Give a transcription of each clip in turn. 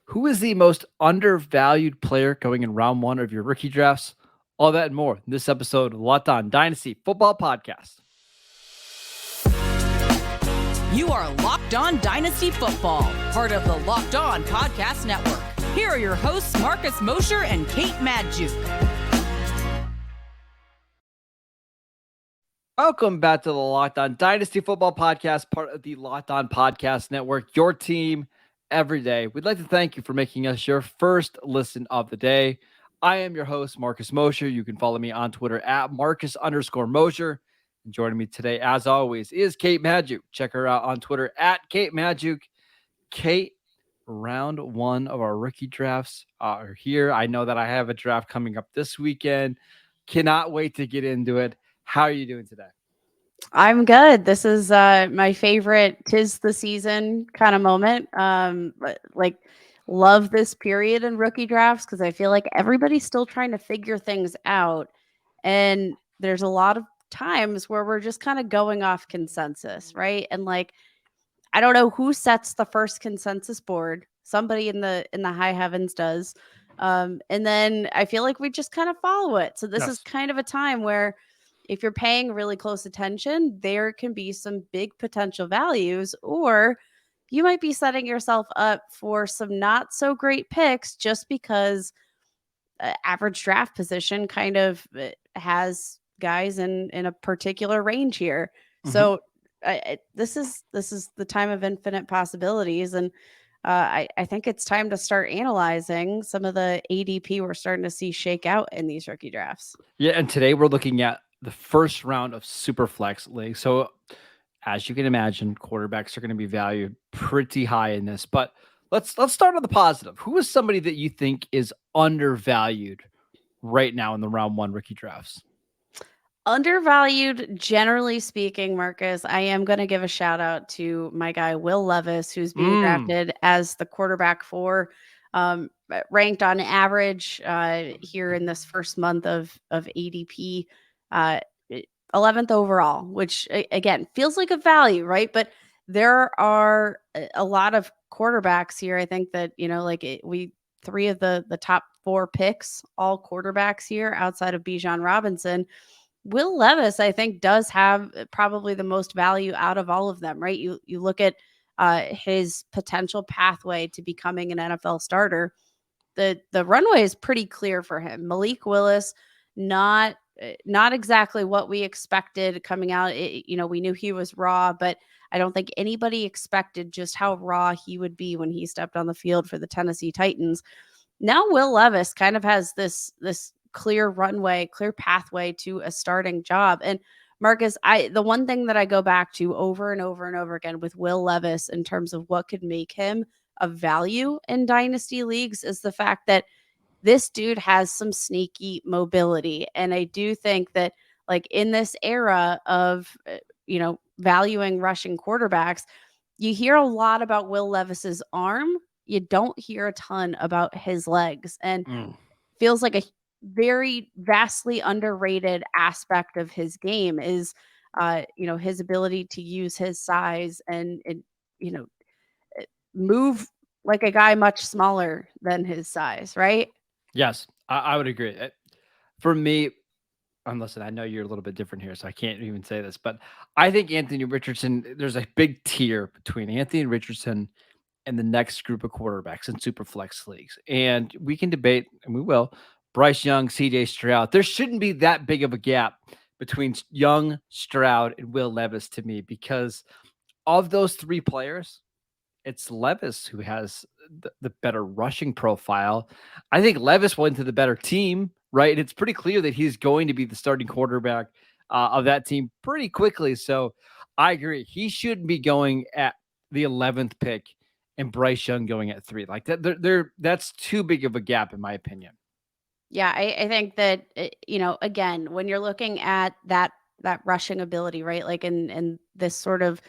Who is the most undervalued player going in round one of your rookie drafts? All that and more in this episode of the Locked On Dynasty Football Podcast. You are Locked On Dynasty Football, part of the Locked On Podcast Network. Here are your hosts, Marcus Mosher and Kate Magdziuk. Welcome back to the Locked On Dynasty Football Podcast, part of the Locked On Podcast Network, your team every day. We'd like to thank you for making us your first listen of the day. I am your host, Marcus Mosher. You can follow me on Twitter at Marcus_Mosher. And joining me today, as always, is Kate Magdziuk. Check her out on Twitter at Kate Magdziuk. Kate, round one of our rookie drafts are here. I know that I have a draft coming up this weekend. Cannot wait to get into it. How are you doing today? I'm good. This is my favorite tis the season kind of moment. Love this period in rookie drafts because I feel like everybody's still trying to figure things out. And there's a lot of times where we're just kind of going off consensus, right? And I don't know who sets the first consensus board. Somebody in the high heavens does. And then I feel like we just kind of follow it. So this is kind of a time where if you're paying really close attention, there can be some big potential values, or you might be setting yourself up for some not so great picks just because average draft position kind of has guys in a particular range here. Mm-hmm. So this is the time of infinite possibilities. And I think it's time to start analyzing some of the ADP we're starting to see shake out in these rookie drafts. Yeah, and today we're looking at the first round of Superflex league. So as you can imagine, quarterbacks are going to be valued pretty high in this. But let's start on the positive. Who is somebody that you think is undervalued right now in the round one rookie drafts? Undervalued, generally speaking, Marcus, I am going to give a shout out to my guy, Will Levis, who's being drafted as the quarterback 4, ranked on average here in this first month of ADP, 11th overall, which again feels like a value, right? But there are a lot of quarterbacks here. I think that, three of the top 4 picks, all quarterbacks here outside of Bijan Robinson. Will Levis, I think, does have probably the most value out of all of them, right? You look at his potential pathway to becoming an NFL starter. The runway is pretty clear for him. Malik Willis, not exactly what we expected coming out. We knew he was raw, but I don't think anybody expected just how raw he would be when he stepped on the field for the Tennessee Titans. Now Will Levis kind of has this clear runway, clear pathway to a starting job. And Marcus, the one thing that I go back to over and over and over again with Will Levis in terms of what could make him of value in dynasty leagues is the fact that this dude has some sneaky mobility. And I do think that in this era of, valuing rushing quarterbacks, you hear a lot about Will Levis's arm. You don't hear a ton about his legs, and feels like a very vastly underrated aspect of his game is, his ability to use his size and move like a guy much smaller than his size, right? Yes, I would agree. For me, and listen, I know you're a little bit different here, so I can't even say this, but I think Anthony Richardson, there's a big tier between Anthony Richardson and the next group of quarterbacks in Superflex leagues. And we can debate, and we will, Bryce Young, CJ Stroud. There shouldn't be that big of a gap between Young, Stroud, and Will Levis to me, because of those 3 players, it's Levis who has the better rushing profile. I think Levis went to the better team, right? It's pretty clear that he's going to be the starting quarterback of that team pretty quickly. So I agree. He shouldn't be going at the 11th pick and Bryce Young going at 3. Like that, that's too big of a gap, in my opinion. Yeah, I think that, again, when you're looking at that rushing ability, right? Like in this sort of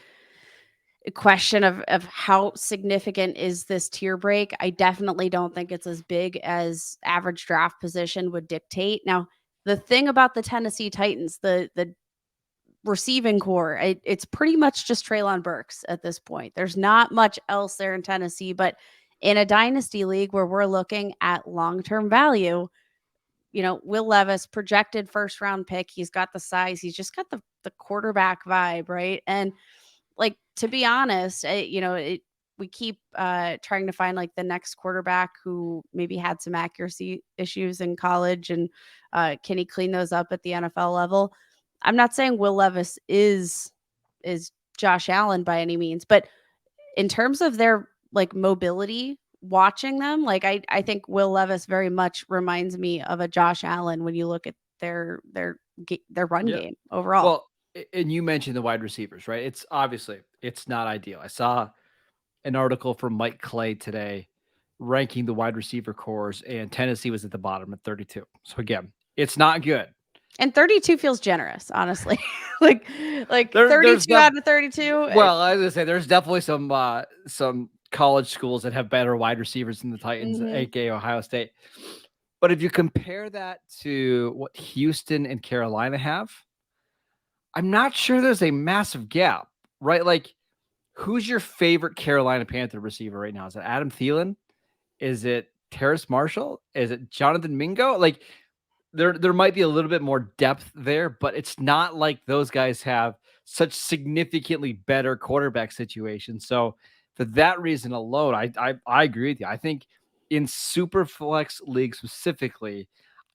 question of how significant is this tier break, I definitely don't think it's as big as average draft position would dictate. Now, the thing about the Tennessee Titans, the receiving core, it's pretty much just Treylon Burks at this point. There's not much else there in Tennessee, but In a dynasty league where we're looking at long-term value, Will Levis, projected first round pick. He's got the size. He's just got the quarterback vibe, right? And like, to be honest, we keep trying to find like the next quarterback who maybe had some accuracy issues in college, and can he clean those up at the NFL level? I'm not saying Will Levis is Josh Allen by any means, but in terms of their like mobility, watching them, like I think Will Levis very much reminds me of a Josh Allen when you look at their run Yeah. game overall. Well, and you mentioned the wide receivers, right? It's not ideal. I saw an article from Mike Clay today ranking the wide receiver cores, and Tennessee was at the bottom at 32. So again, it's not good. And 32 feels generous, honestly. like There's 32 out of 32. Well, I was gonna say there's definitely some college schools that have better wide receivers than the Titans, aka Ohio State. But if you compare that to what Houston and Carolina have, I'm not sure there's a massive gap, right? Like, who's your favorite Carolina Panther receiver right now? Is it Adam Thielen? Is it Terrace Marshall? Is it Jonathan Mingo? Like, there might be a little bit more depth there, but it's not like those guys have such significantly better quarterback situations. So for that reason alone, I agree with you. I think in Superflex league specifically,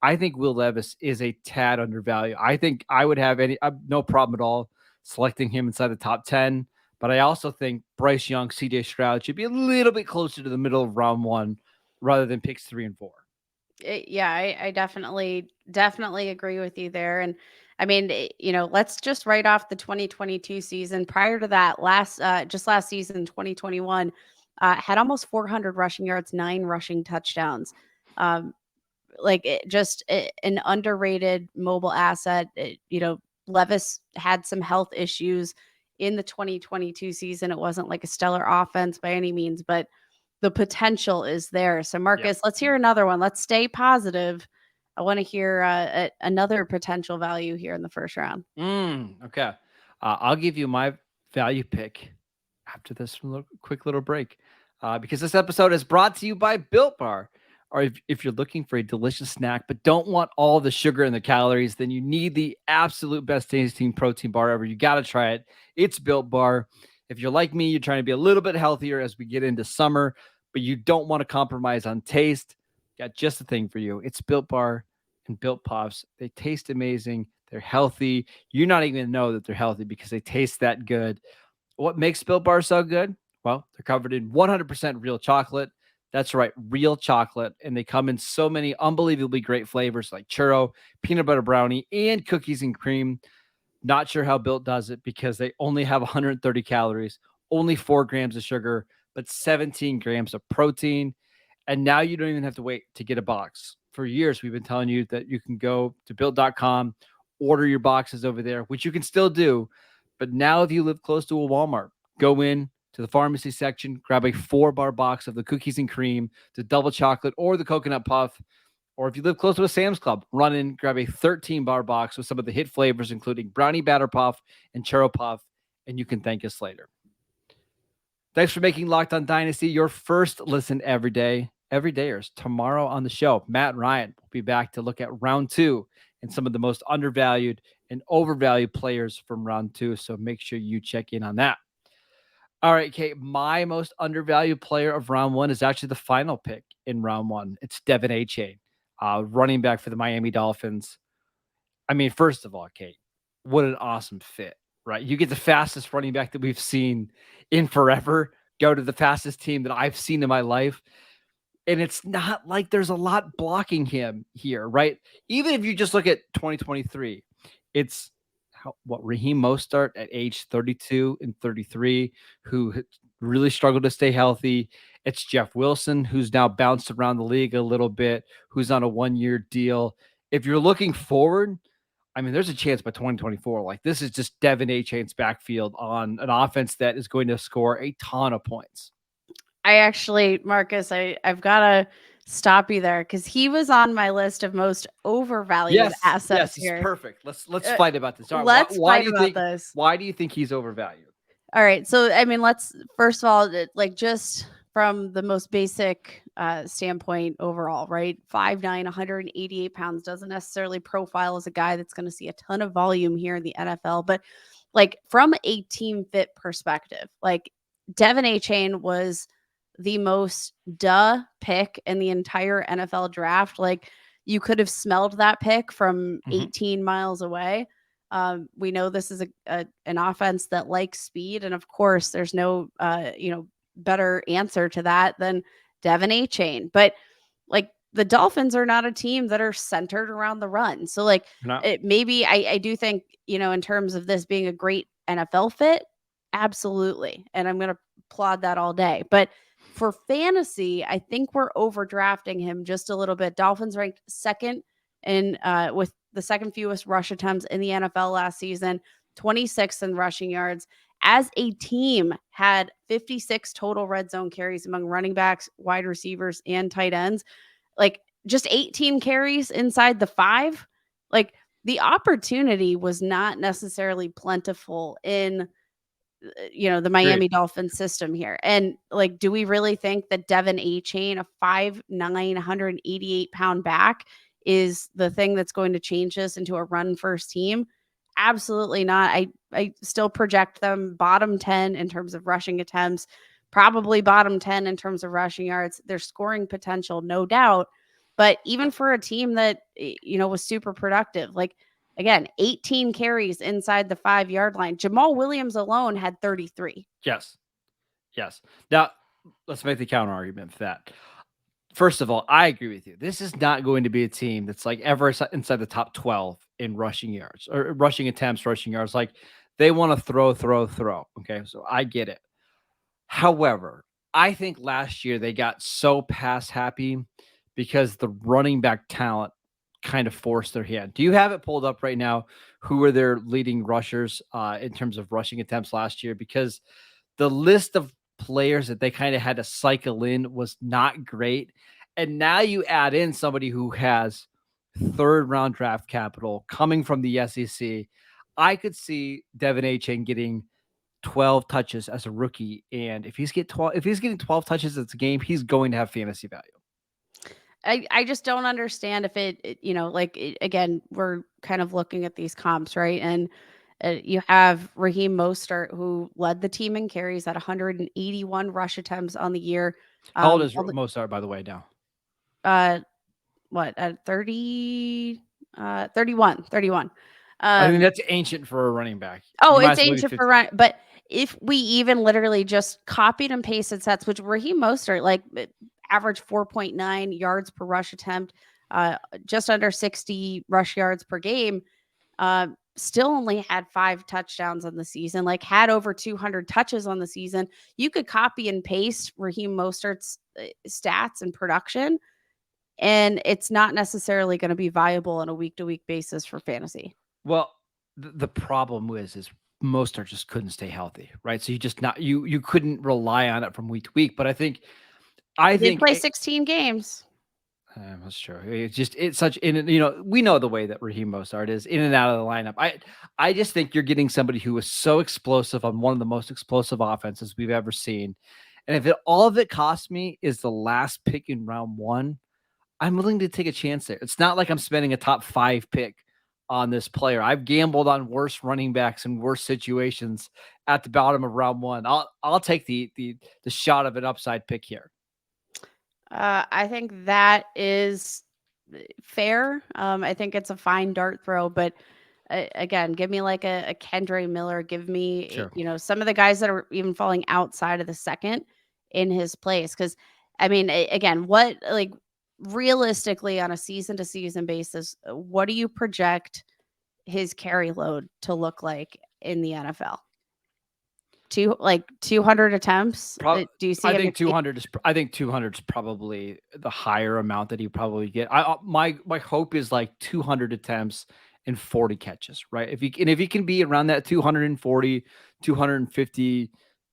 I think Will Levis is a tad undervalued. I think I would have no problem at all selecting him inside the top 10. But I also think Bryce Young, CJ Stroud should be a little bit closer to the middle of round 1 rather than picks 3 and 4. Yeah, I definitely agree with you there. And I mean, let's just write off the 2022 season. Prior to that, last season, 2021, had almost 400 rushing yards, 9 rushing touchdowns. An underrated mobile asset. Levis had some health issues in the 2022 season. It wasn't like a stellar offense by any means, but the potential is there. So Marcus, let's hear another one. Let's stay positive. I want to hear another potential value here in the first round. Okay. I'll give you my value pick after this quick little break, because this episode is brought to you by Built Bar. Or if you're looking for a delicious snack but don't want all the sugar and the calories, then you need the absolute best tasting protein bar ever. You got to try it. It's Built Bar. If you're like me, you're trying to be a little bit healthier as we get into summer, but you don't want to compromise on taste, got just the thing for you. It's Built Bar and Built Puffs. They taste amazing. They're healthy. You're not even going to know that they're healthy because they taste that good. What makes Built Bar so good? Well, they're covered in 100% real chocolate. That's right, real chocolate. And they come in so many unbelievably great flavors like churro, peanut butter brownie, and cookies and cream. Not sure how Built does it because they only have 130 calories, only 4 grams of sugar, but 17 grams of protein. And now you don't even have to wait to get a box. For years, we've been telling you that you can go to Built.com, order your boxes over there, which you can still do. But now if you live close to a Walmart, go in to the pharmacy section, grab a 4-bar box of the cookies and cream, the double chocolate, or the coconut puff. Or if you live close to a Sam's Club, run in, grab a 13-bar box with some of the hit flavors, including brownie batter puff and churro puff, and you can thank us later. Thanks for making Locked On Dynasty your first listen every day. Everydayers, tomorrow on the show, Matt and Ryan will be back to look at round 2 and some of the most undervalued and overvalued players from round 2. So make sure you check in on that. All right, Kate, my most undervalued player of round 1 is actually the final pick in round 1. It's Devin Achane, running back for the Miami Dolphins. I mean, first of all, Kate, what an awesome fit, right? You get the fastest running back that we've seen in forever go to the fastest team that I've seen in my life. And it's not like there's a lot blocking him here, right? Even if you just look at 2023, it's Raheem Mostert at age 32 and 33, who really struggled to stay healthy. It's Jeff Wilson, who's now bounced around the league a little bit, who's on a 1-year deal. If you're looking forward, I mean, there's a chance by 2024. Like, this is just Devin Achane's backfield on an offense that is going to score a ton of points. I actually, Marcus, I've got to stop you there because he was on my list of most overvalued assets here. Yes, perfect. Let's fight about this. Right, let's fight about this. Why do you think he's overvalued? All right. So, I mean, let's first of all, like, just from the most basic standpoint overall, right? 5'9", 188 pounds doesn't necessarily profile as a guy that's going to see a ton of volume here in the NFL. But like from a team fit perspective, like Devin A-Chain was the most pick in the entire NFL draft. Like you could have smelled that pick from 18 miles away. We know this is an offense that likes speed, and of course, there's no better answer to that than Devin A-Chain. But like the Dolphins are not a team that are centered around the run, so like maybe I do think in terms of this being a great NFL fit, absolutely, and I'm gonna applaud that all day, but. For fantasy, I think we're overdrafting him just a little bit. Dolphins ranked second in with the second fewest rush attempts in the NFL last season, 26th in rushing yards. As a team, had 56 total red zone carries among running backs, wide receivers, and tight ends. Like just 18 carries inside the 5. Like the opportunity was not necessarily plentiful in the Miami Dolphins system here. And like, do we really think that Devin A-Chain, a 5'9", 188-pound back, is the thing that's going to change this into a run first team? Absolutely not. I still project them bottom 10 in terms of rushing attempts, probably bottom 10 in terms of rushing yards. Their scoring potential, no doubt. But even for a team that, was super productive, like, again, 18 carries inside the 5-yard line. Jamal Williams alone had 33. Yes. Now, let's make the counter argument for that. First of all, I agree with you. This is not going to be a team that's like ever inside the top 12 in rushing yards or rushing attempts, rushing yards. Like they want to throw. Okay. So I get it. However, I think last year they got so pass happy because the running back talent kind of forced their hand. Do you have it pulled up right now? Who were their leading rushers in terms of rushing attempts last year? Because the list of players that they kind of had to cycle in was not great. And now you add in somebody who has third round draft capital coming from the SEC. I could see Devin A-Chain getting 12 touches as a rookie. And if he's getting 12 touches as a game, he's going to have fantasy value. I just don't understand if again, we're kind of looking at these comps, right? And you have Raheem Mostert, who led the team in carries at 181 rush attempts on the year. How old is Mostert, by the way, now? At 30, 31. I think that's ancient for a running back. It's ancient for run, but if we even literally just copied and pasted sets, which Raheem Mostert, like average 4.9 yards per rush attempt, just under 60 rush yards per game, still only had 5 touchdowns on the season, like had over 200 touches on the season. You could copy and paste Raheem Mostert's stats and production, and it's not necessarily going to be viable on a week-to-week basis for fantasy. Well, the problem is Mostert just couldn't stay healthy, right? So you couldn't rely on it from week to week. But I think they play 16 games. That's true. We know the way that Raheem Mostert is in and out of the lineup. I just think you're getting somebody who is so explosive on one of the most explosive offenses we've ever seen. And if all of it costs me is the last pick in round 1, I'm willing to take a chance there. It's not like I'm spending a top 5 pick on this player. I've gambled on worse running backs and worse situations at the bottom of round 1. I'll take the shot of an upside pick here. I think that is fair. I think it's a fine dart throw, but again, give me like a Kendre Miller. Give me, some of the guys that are even falling outside of the second in his place. Because, I mean, again, what like realistically on a season to season basis, what do you project his carry load to look like in the NFL? 200 attempts. Do you see? I think 200 is probably the higher amount that he probably get. My hope is like 200 attempts and 40 catches, right? If he can be around that 240, 250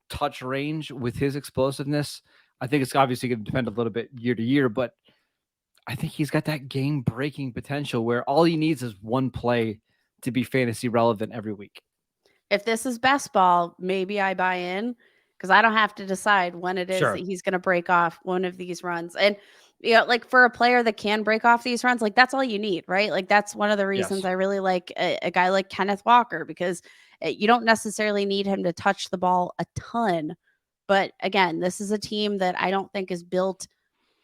touch range with his explosiveness, I think it's obviously going to depend a little bit year to year, but I think he's got that game breaking potential where all he needs is one play to be fantasy relevant every week. If this is best ball, maybe I buy in. because I don't have to decide when it is that Sure. he's going to break off one of these runs. And, like for a player that can break off these runs, like that's all you need, right? Like that's one of the reasons Yes. I really like a guy like Kenneth Walker, because you don't necessarily need him to touch the ball a ton. But again, this is a team that I don't think is built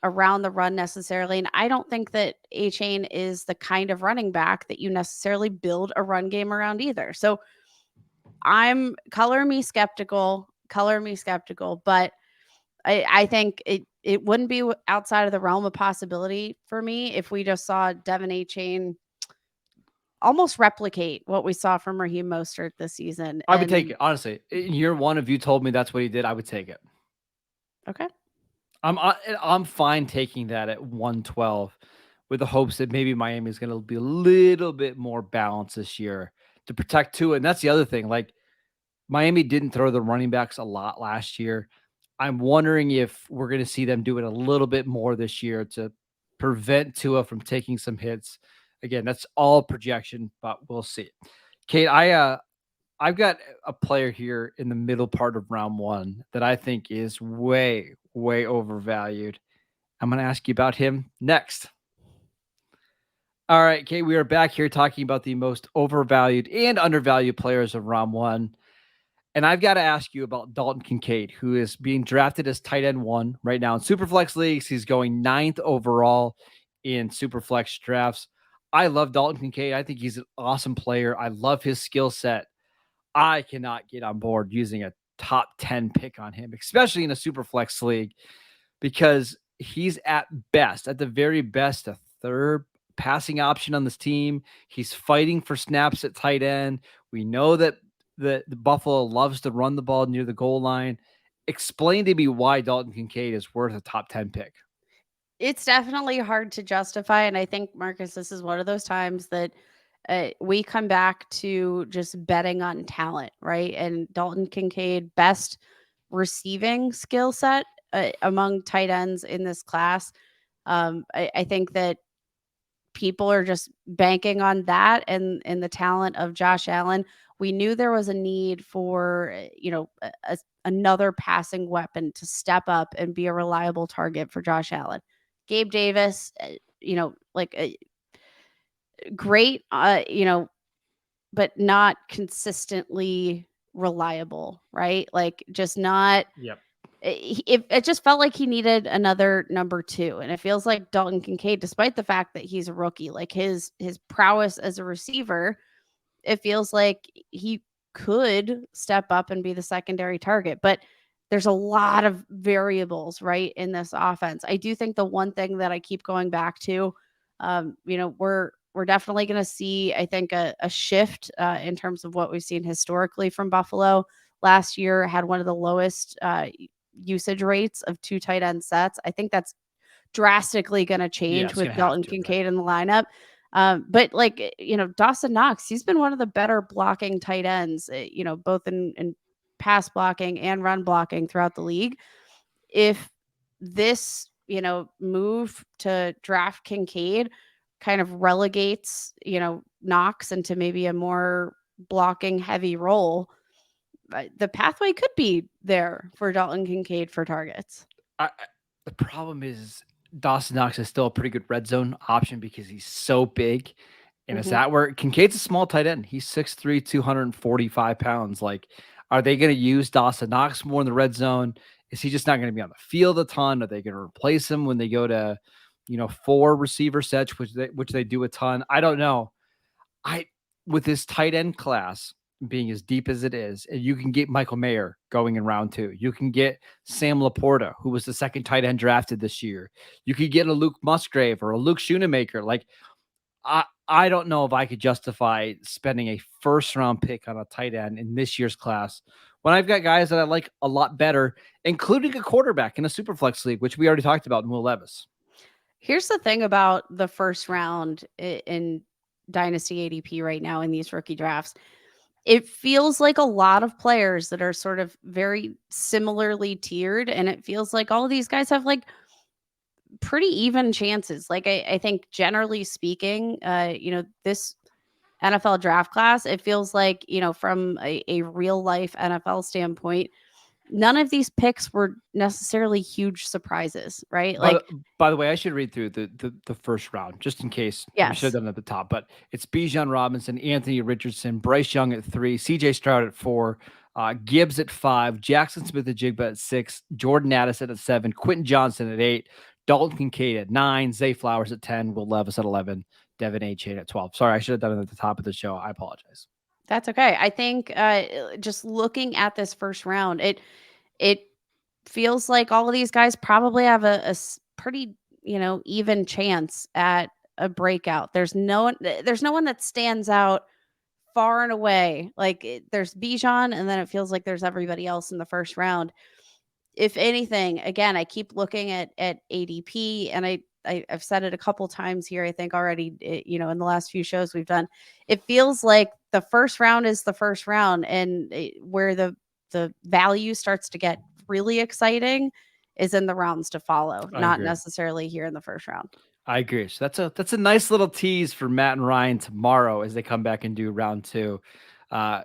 around the run necessarily. And I don't think that A-Chain is the kind of running back that you necessarily build a run game around either. So I'm color me skeptical, but I think it wouldn't be outside of the realm of possibility for me if we just saw Devin A-Chain almost replicate what we saw from Raheem Mostert this season. I would take And it. Honestly, in year one, if you told me that's what he did, I would take it. okay. I'm fine taking that at 112 with the hopes that maybe Miami is going to be a little bit more balanced this year to protect Tua. And that's the other thing. Like Miami didn't throw the running backs a lot last year. I'm wondering if we're going to see them do it a little bit more this year to prevent Tua from taking some hits. Again, that's all projection, but we'll see. Kate, I've got a player here in the middle part of round one that I think is way, way overvalued. I'm going to ask you about him next. All right, Kate, we are back here talking about the most overvalued and undervalued players of round one. And I've got to ask you about Dalton Kincaid, who is being drafted as tight end one right now in Superflex leagues. He's going ninth overall in Superflex drafts. I love Dalton Kincaid. I think he's an awesome player. I love his skill set. I cannot get on board using a top 10 pick on him, especially in a super flex league, because he's at best, at the very best, a third passing option on this team. He's fighting for snaps at tight end. We know that the Buffalo loves to run the ball near the goal line. Explain to me why Dalton Kincaid is worth a top 10 pick. It's definitely hard to justify. And I think, Marcus, this is one of those times that we come back to just betting on talent, right? And Dalton Kincaid, best receiving skill set among tight ends in this class. I think that people are just banking on that and the talent of Josh Allen. We knew there was a need for, another passing weapon to step up and be a reliable target for Josh Allen. Gabe Davis, great, but not consistently reliable, right? Like just not. Yep. It just felt like he needed another number two, and it feels like Dalton Kincaid, despite the fact that he's a rookie, like his prowess as a receiver, it feels like he could step up and be the secondary target. But there's a lot of variables, right, in this offense. I do think the one thing that I keep going back to, we're definitely going to see, I think, a shift in terms of what we've seen historically from Buffalo. Last year had one of the lowest usage rates of two tight end sets. I think that's drastically going to change with Dalton Kincaid in the lineup. But Dawson Knox, he's been one of the better blocking tight ends, both in pass blocking and run blocking throughout the league. If this, move to draft Kincaid kind of relegates, Knox into maybe a more blocking heavy role, the pathway could be there for Dalton Kincaid for targets. The problem is Dawson Knox is still a pretty good red zone option because he's so big. And is that where Kincaid's a small tight end? He's 6'3", 245 pounds. Like, are they going to use Dawson Knox more in the red zone? Is he just not going to be on the field a ton? Are they going to replace him when they go to, 4 receiver sets, which they do a ton? I don't know. With this tight end class being as deep as it is, and you can get Michael Mayer going in round 2. You can get Sam Laporta, who was the second tight end drafted this year. You could get a Luke Musgrave or a Luke Schoonemaker. Like, I don't know if I could justify spending a first round pick on a tight end in this year's class when I've got guys that I like a lot better, including a quarterback in a super flex league, which we already talked about in Will Levis. Here's the thing about the first round in Dynasty ADP right now in these rookie drafts. It feels like a lot of players that are sort of very similarly tiered, and it feels like all of these guys have like pretty even chances. Like I think generally speaking, this NFL draft class, it feels like, from a real life NFL standpoint, none of these picks were necessarily huge surprises, right? By Like, the, by the way, I should read through the first round just in case. We should have yes, done it at the top, but it's Bijan Robinson, Anthony Richardson, Bryce Young at 3, CJ Stroud at 4, Gibbs at 5, Jackson Smith at Jigba at 6, Jordan Addison at 7, Quentin Johnson at 8, Dalton Kincaid at 9, Zay Flowers at 10, Will Levis at 11, Devin A. Chain at 12. Sorry, I should have done it at the top of the show. I apologize. that's okay. I think just looking at this first round, it feels like all of these guys probably have pretty, even chance at a breakout. There's no one that stands out far and away. Like there's Bijan, and then it feels like there's everybody else in the first round. If anything, again, I keep looking at ADP, and I've said it a couple times here, I think already, in the last few shows we've done. It feels like the first round is the first round, and where the value starts to get really exciting is in the rounds to follow, I not agree. necessarily here in the first round. I agree. So that's a nice little tease for Matt and Ryan tomorrow as they come back and do round 2. Uh,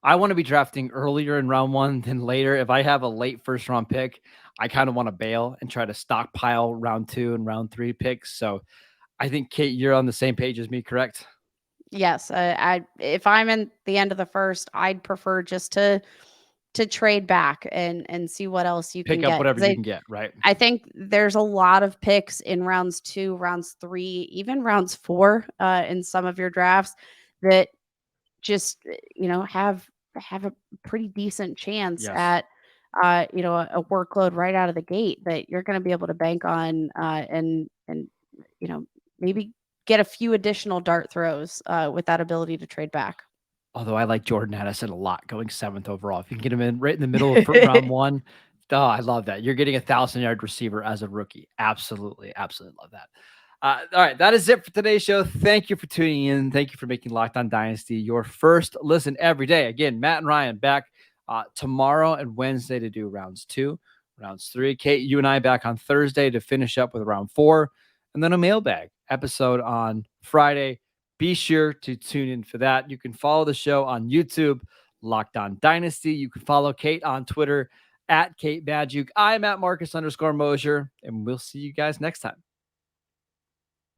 I want to be drafting earlier in round 1 than later. If I have a late first round pick, I kind of want to bail and try to stockpile round 2 and round 3 picks. So I think Kate, you're on the same page as me, correct? Yes, if I'm in the end of the first, I'd prefer just to trade back and see what else you can Pick up get. whatever 'Cause you can get, right? I think there's a lot of picks in rounds 2, rounds 3, even rounds 4, in some of your drafts that just, have a pretty decent chance Yes. at, a workload right out of the gate that you're going to be able to bank on, and you know, maybe get a few additional dart throws with that ability to trade back. Although I like Jordan Addison a lot, going 7th overall. If you can get him in right in the middle of round 1, oh, I love that. You're getting a 1,000-yard receiver as a rookie. Absolutely, absolutely love that. All right, that is it for today's show. Thank you for tuning in. Thank you for making Locked On Dynasty your first listen every day. Again, Matt and Ryan back tomorrow and Wednesday to do rounds 2, rounds 3. Kate, you and I back on Thursday to finish up with round 4, and then a mailbag episode on Friday. Be sure to tune in for that. You can follow the show on YouTube, Locked On Dynasty. You can follow Kate on Twitter at Kate Magdziuk. I'm at Marcus _Mosher, and we'll see you guys next time.